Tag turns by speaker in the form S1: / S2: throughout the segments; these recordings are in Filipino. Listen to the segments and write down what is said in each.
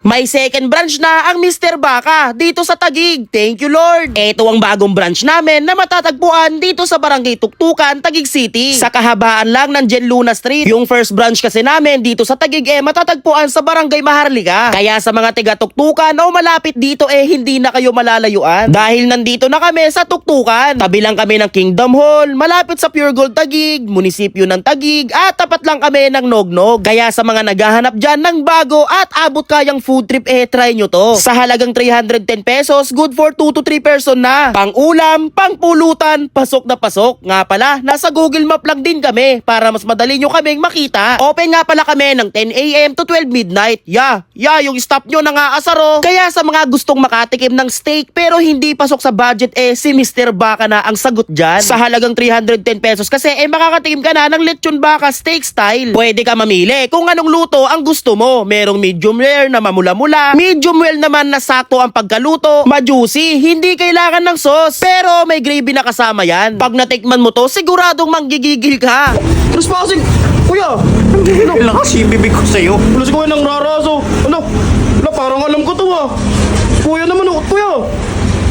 S1: May second branch na ang Mr. Baka dito sa Taguig. Thank you Lord. Ito ang bagong branch namin na matatagpuan dito sa Barangay Tuktukan, Taguig City. Sa kahabaan lang ng Jen Luna Street. Yung first branch kasi namin dito sa Taguig matatagpuan sa Barangay Maharlika. Kaya sa mga tiga Tuktukan o malapit dito hindi na kayo malalayuan. Dahil nandito na kami sa Tuktukan. Tabi lang kami ng Kingdom Hall, malapit sa Pure Gold Taguig, munisipyo ng Taguig at tapat lang kami ng Nognog. Kaya sa mga naghahanap dyan ng bago at abot kayang food trip try nyo to. Sa halagang 310 pesos, good for 2 to 3 person na. Pang ulam, pang pulutan, pasok na pasok. Nga pala, nasa Google Map lang din kami para mas madali nyo kaming makita. Open nga pala kami ng 10 AM to 12 midnight. Yung stop nyo nangaasaro. Kaya sa mga gustong makatikim ng steak pero hindi pasok sa budget si Mr. Baka na ang sagot dyan. Sa halagang 310 pesos kasi makakatikim ka na ng lechon baka steak style. Pwede ka mamili kung anong luto ang gusto mo. Merong medium rare na mamula-mula, medium well naman na sakto ang pagkaluto, ma-juicy, hindi kailangan ng sauce, pero may gravy na kasama yan. Pag natikman mo to, siguradong manggigigil ka.
S2: Trespassing! Kuya!
S3: Lakas yung bibig ko sa'yo.
S2: Wala si kuya ng raraso. Parang alam ko to Kuya naman kuya!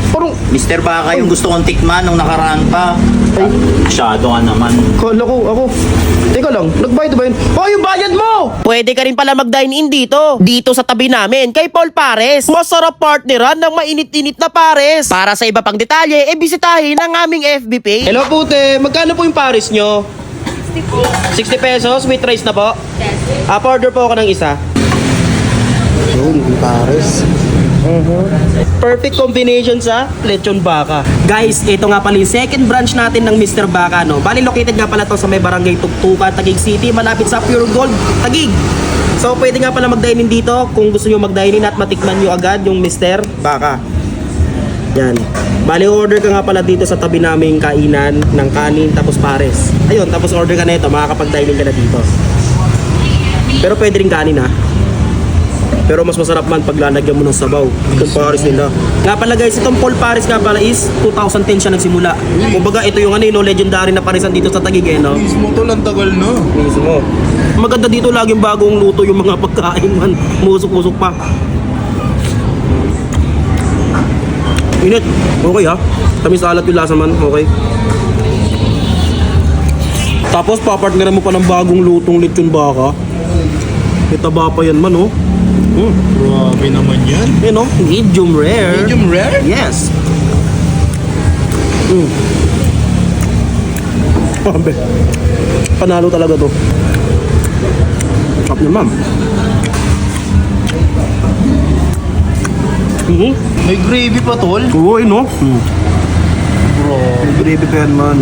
S2: Parang,
S3: Mr. Baka yung gusto kong tikman nung nakaraan pa. Masyado ka naman.
S2: kala ko, ako. Teka lang, nagbayad ba yun? Yung bayad mo!
S1: Pwede ka rin pala mag-dine in dito sa tabi namin, kay Paul Pares. Masarap partneran ng mainit-init na pares. Para sa iba pang detalye, bisitahin ang aming FB page.
S2: Hello pute, magkano po yung pares nyo? 60 pesos with rice na po? Yes. Order po ako ng isa. Yun, pares. Perfect combination sa lechon baka. Guys, ito nga pala yung second branch natin ng Mr. Baka, no? Bali, located nga pala to sa may Barangay Tuktukan, Taguig City, malapit sa Pure Gold, Taguig. So, pwede nga pala mag-dine in dito kung gusto nyo mag-dine in at matikman nyo agad yung Mr. Baka. Yan. Bali, order ka nga pala dito sa tabi naming kainan ng kanin tapos pares. Ayun, tapos order ka na ito, makakapag-dine in ka na dito. Pero pwede rin kanin Pero mas masarap man pag lalagyan mo ng sabaw. Itong Paris nila. Nga pala guys, itong Paul Paris nga pala is 2010 siya nagsimula. Kumbaga ito yung legendary na parisan dito sa Taguig no?
S4: Mismo to lang tagal na.
S2: Mismo. Maganda dito laging bagong luto yung mga pagkain man. Musok-musok pa. Init. Okay Tamis alat yung lasa man. Okay. Tapos papartneran mo pa ng bagong lutong lechon baka. Itaba pa yan man
S4: Grabe naman yan.
S2: Medium rare.
S4: Medium rare?
S2: Yes. Panalo talaga to. Sarap naman.
S4: May gravy pa tol.
S2: Oo,
S4: Bro.
S2: May gravy pa yan man.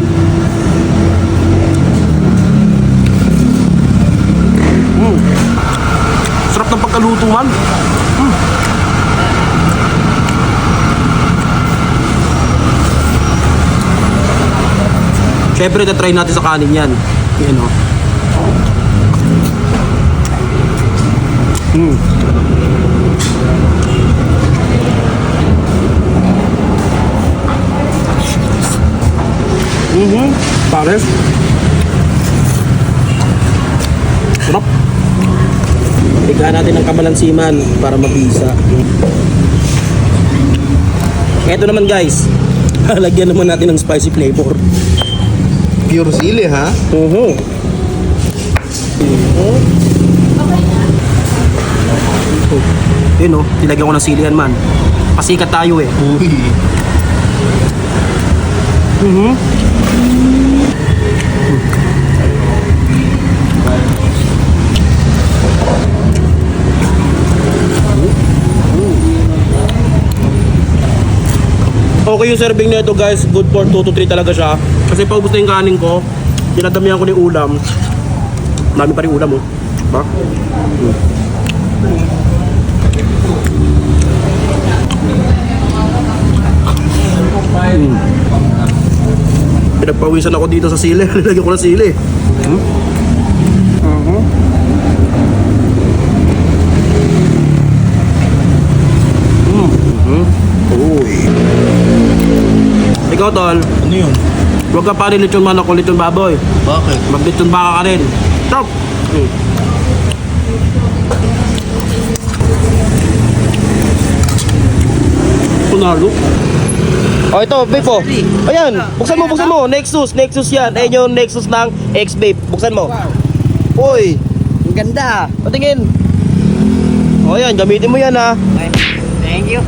S2: Sarap ng pagkaluto man. Siyempre, try natin sa kanin yan. Yan Pares. Sarap. Bigyan natin ng kabalansiman para mabisa. Ito naman guys, lagyan naman natin ng spicy flavor.
S4: Pure sili ha?
S2: Yun nilagyan ko ng silihan man. Pasikat tayo
S4: Uy.
S2: Okay yung serving nito guys, good for 2 to 3 talaga siya. Kasi pag gusto yung kanin ko, dinadamihan ko ng ulam. Dami pa rin ulam Diba? Pinagpawisan ako dito sa sili. Nilagyan ko ng sili. Ikaw tol,
S4: Ano yun?
S2: huwag ka pa rin lechon manok o lechon baboy.
S4: Bakit?
S2: Mag-lechon baka ka rin. Stop! Nalo. Oh, ito, babe po. Ayan, buksan mo. Nexus yan. Ayan yung Nexus ng X-Babe. Buksan mo. Uy,
S5: Ang ganda.
S2: patingin. Oh, ayan, gamitin mo yan ha.
S5: Okay. Thank you.